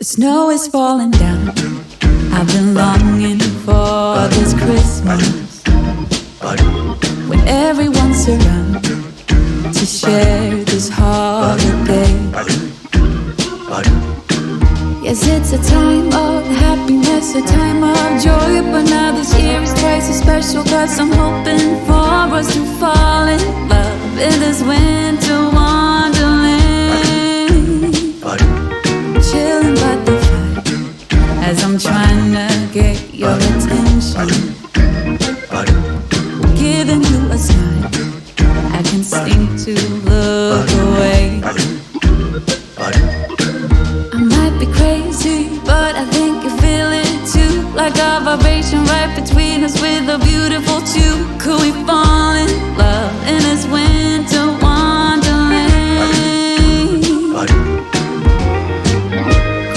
snow is falling down. I've been longing for this Christmas, when everyone's around to share this holiday. Yes, it's a time of happiness, a time of joy, but now this year is twice as special, 'cause I'm hoping for us to fall in love in this winter wonderland. Chilling by the fire as I'm trying to get your attention, giving you a smile. I can seem to look away. I might be crazy, but I think you feel it too, like a vibration right between us with a beautiful tune. Could we fall in love in this winter wonderland?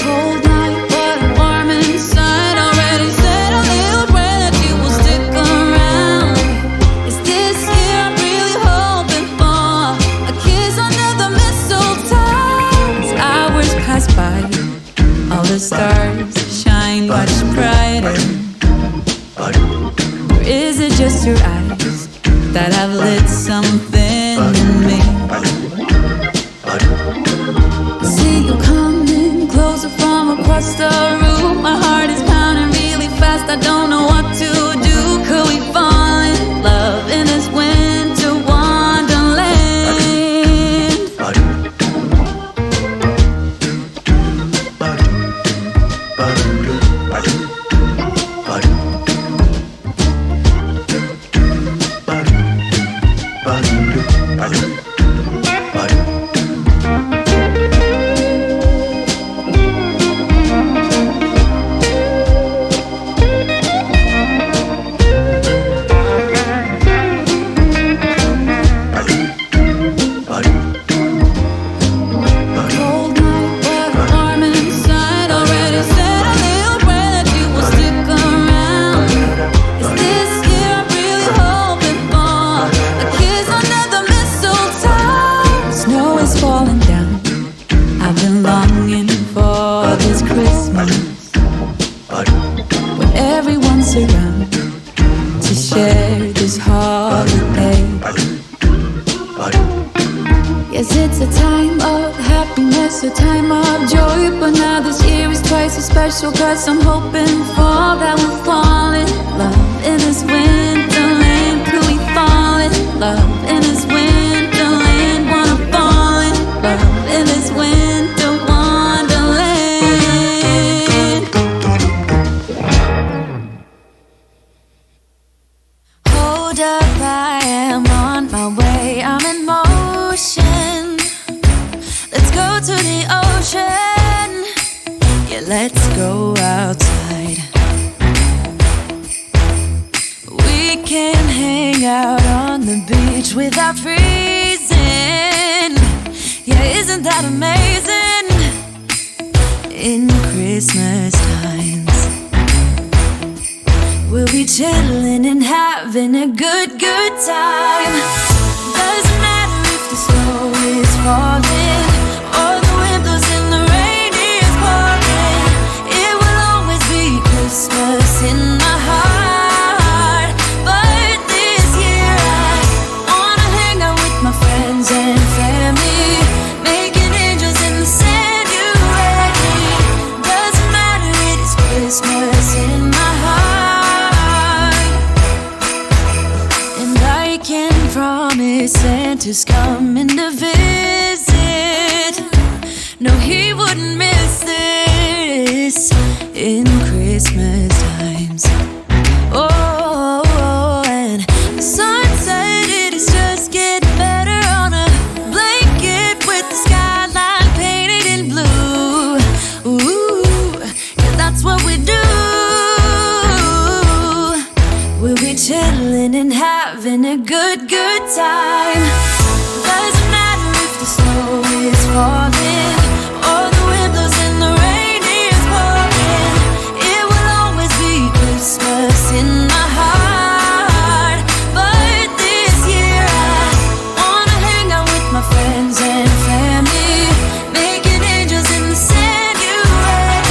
Cold night, but warm inside. Already said a little prayer that you will stick around. Is this year I'm really hoping for a kiss under the mistletoe? As hours pass by, all the stars shine much brighter. Or is it just your eyes that have lit something in me? I see you coming closer from across the room. My heart is pounding really fast, I don't know what to do. Could we fall in love in this winter wonderland? Yes, it's a time of happiness, a time of joy, but now this year is twice as special, 'cause I'm hoping for that we'll fall in love in this winterland. Could we fall in love in this winterland? Wanna fall in love in this winter wonderland. Hold up, I am on my way, I'm in motion. Let's go to the ocean, yeah, let's go outside. We can hang out on the beach without freezing. Yeah, isn't that amazing? In Christmas times, we'll be chilling and having a good time. Doesn't matter if the snow is falling or the wind blows and the rain is pouring. It will always be Christmas in my heart. But this year I wanna hang out with my friends and family, making angels in the sand, you and me. Doesn't matter, it is Christmas in my heart. And I can promise Santa's coming to visit. No, he wouldn't miss this in Christmas times. Oh, and the sun said it is just getting better on a blanket with the skyline painted in blue. Ooh, yeah, that's what we do. We'll be chilling and having a good time. Doesn't matter if the snow is falling or the wind blows and the rain is pouring. It will always be Christmas in my heart. But this year I wanna hang out with my friends and family, making angels in the sand, you and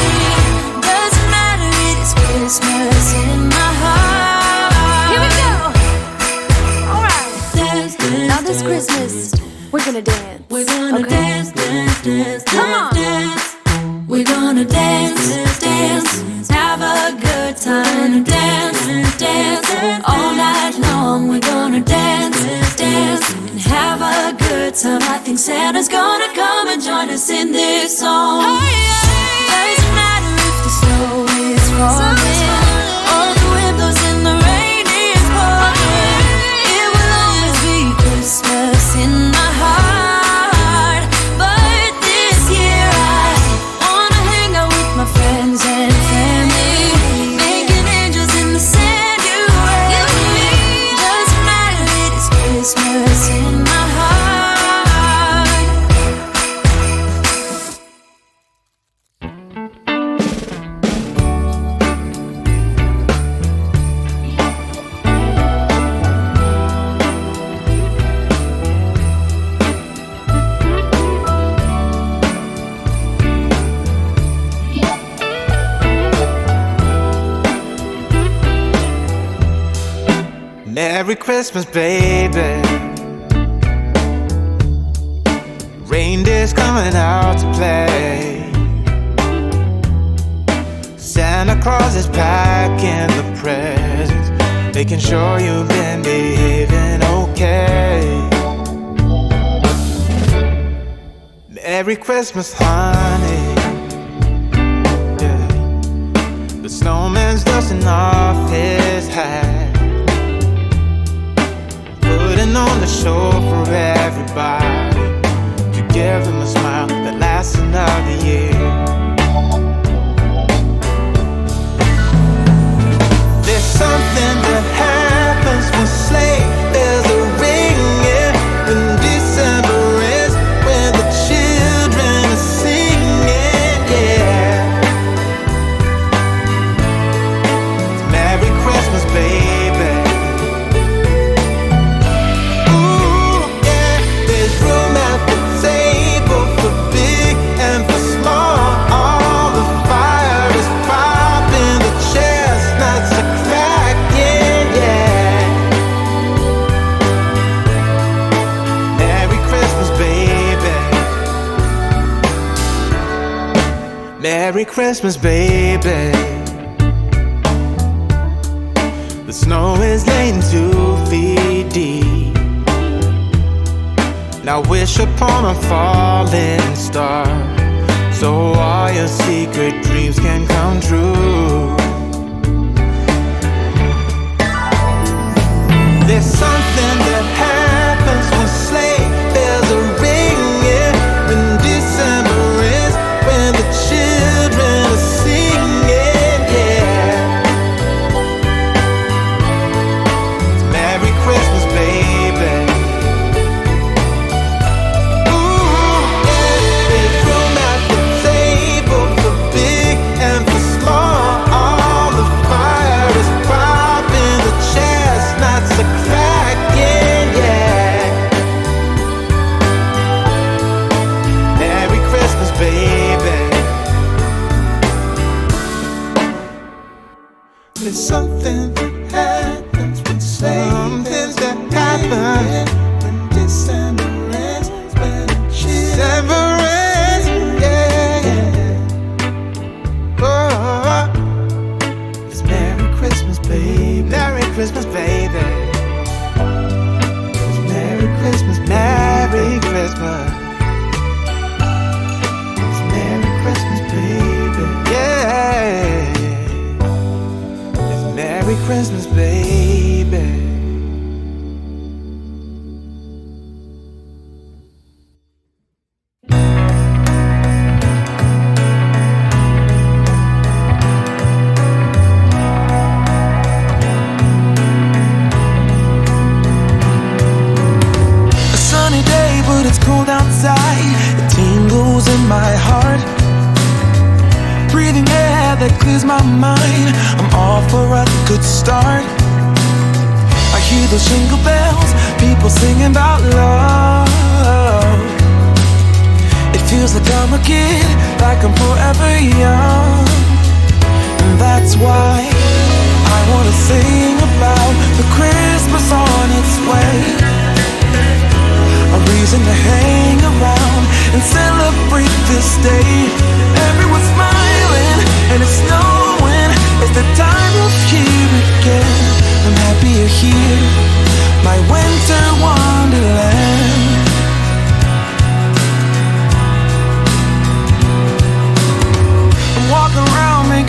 gonna dance. We're gonna dance, dance, dance, Come on. dance. We're gonna dance, dance, have a good time. Dance, dance, all night long. We're gonna dance, dance, and have a good time. I think Santa's gonna come and join us in this song. Doesn't matter if the snow is falling or the wind blows and the rain is pouring. It will always be Christmas in my heart. But this year I wanna hang out with my friends and family, making angels in the sanctuary. Doesn't matter, it is Christmas in my heart. Merry Christmas, baby. Reindeer's coming out to play. Santa Claus is packing the presents, making sure you've been behaving okay. Merry Christmas, honey. Yeah. The snowman's dusting off his hat, putting on the show for everybody, to give them a smile that lasts another year. There's something that happens when sleigh bells are ringing, when December is, when the children are singing, yeah. It's Merry Christmas, baby. Merry Christmas, baby. The snow is laying 2 feet deep. Now wish upon a falling star, so all your secret dreams can come true. There's something that happens when sleigh bells are ringing, when December is, when the children are singing, yeah. It's Merry Christmas, baby. Ooh, yeah. There's room at the table for big and for small. All the fire is popping, the chestnuts are cracking, yeah. Merry Christmas, baby. There's something that happens when something that happens when December ends, when December ends, yeah. Oh, it's Merry Christmas, baby. Merry Christmas, baby. It's Merry Christmas, Merry Christmas. It's Merry Christmas, baby. Yeah. Merry Christmas, baby. A sunny day, but it's cold outside. It tingles in my heart. Breathing air that clears my mind. I'm all for a good start. I hear those jingle bells, people singing about love. It feels like I'm a kid, like I'm forever young. And that's why I wanna sing about the Christmas on its way. A reason to hang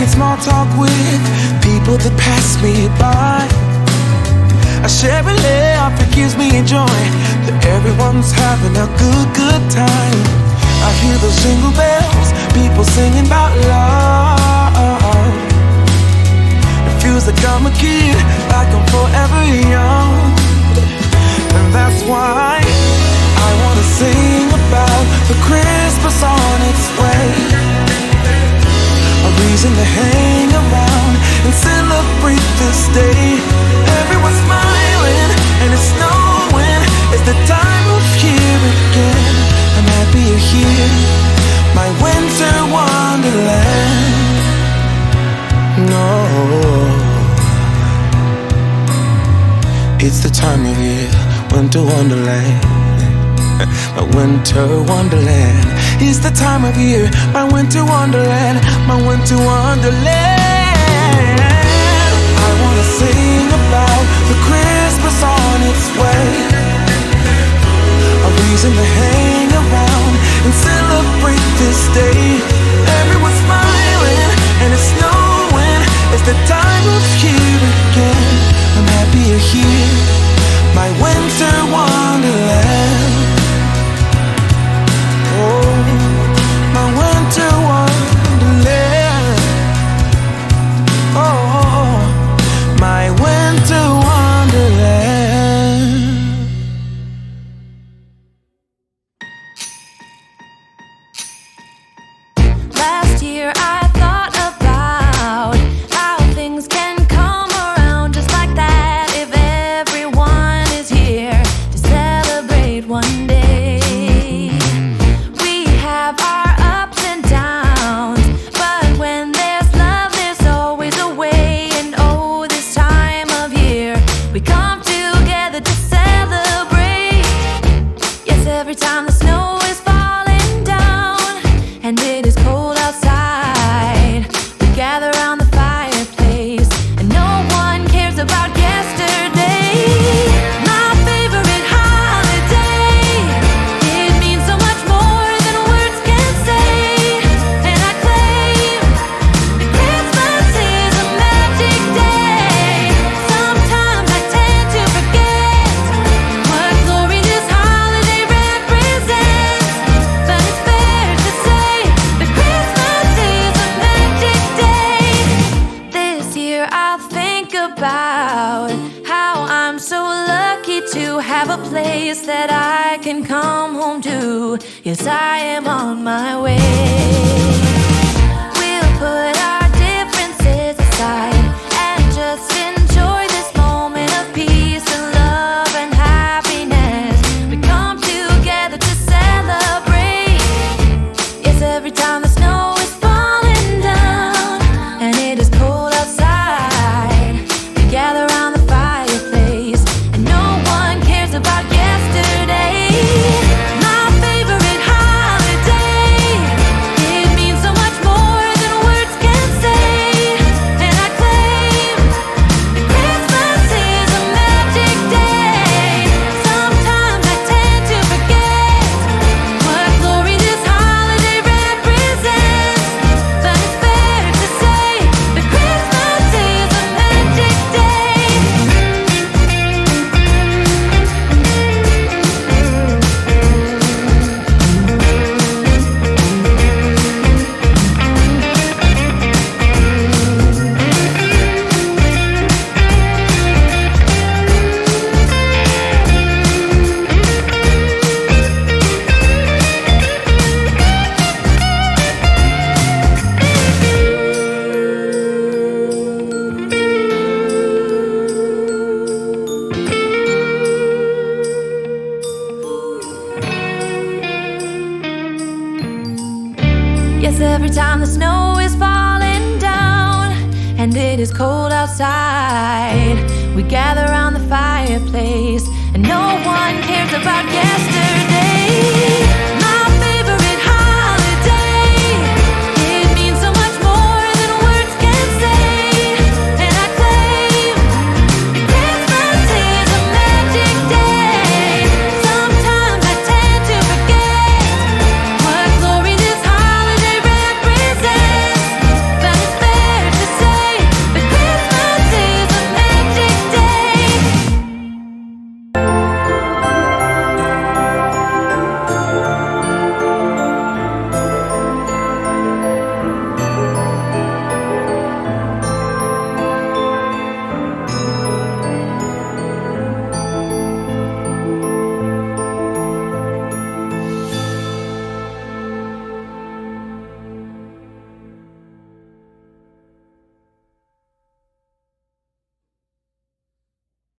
small talk with people that pass me by. I share a laugh, it gives me joy that everyone's having a good time. I hear those jingle bells, people singing about love. It feels like I'm a kid, like I'm forever young. And that's why I wanna sing about the Christmas on its way. A reason to hang around and celebrate this day. Everyone's smiling and it's snowing. It's the time of year again. I'm happy you're here, my winter wonderland. No, it's the time of year, winter wonderland. My winter wonderland. It's the time of year, my winter wonderland, my winter wonderland. I wanna sing about the Christmas on its way. A reason to hang around and celebrate this day. Everyone's smiling and it's snowing. It's the time of year again. I'm happy you're here, my winter wonderland. Oh, my winter wonderland. Oh, my winter wonderland. Last year I thought about how things can come around just like that if everyone is here to celebrate one day. We have our ups and downs, but when there's love there's always a way. And oh, this time of year we come together to celebrate. Yes, every time the snow is falling down and it is cold outside, we gather around the fireplace and no one cares about yesterday. My favorite holiday, it means so much more than words can say. And I claim that Christmas is a magic day. Sometimes I tend to forget what glory this holiday represents, but it's fair to say that Christmas is a magic day. This year I'll think about how I'm so lucky to have a place that I can come home to. Yes, I am on my way. We'll put our differences aside and just enjoy this moment of peace and love and happiness. We come together to celebrate. Yes, every time the snow is falling down and it is cold outside, we gather around the fireplace and no one cares about yesterday. My favorite holiday, it means so much more than words can say. And I claim that Christmas is a magic day. Sometimes I tend to forget what glory this holiday represents, but it's fair to say that Christmas is a magic day. Yes, every time the snow is falling down and it is cold outside, we gather around the fireplace and no one cares about yesterday.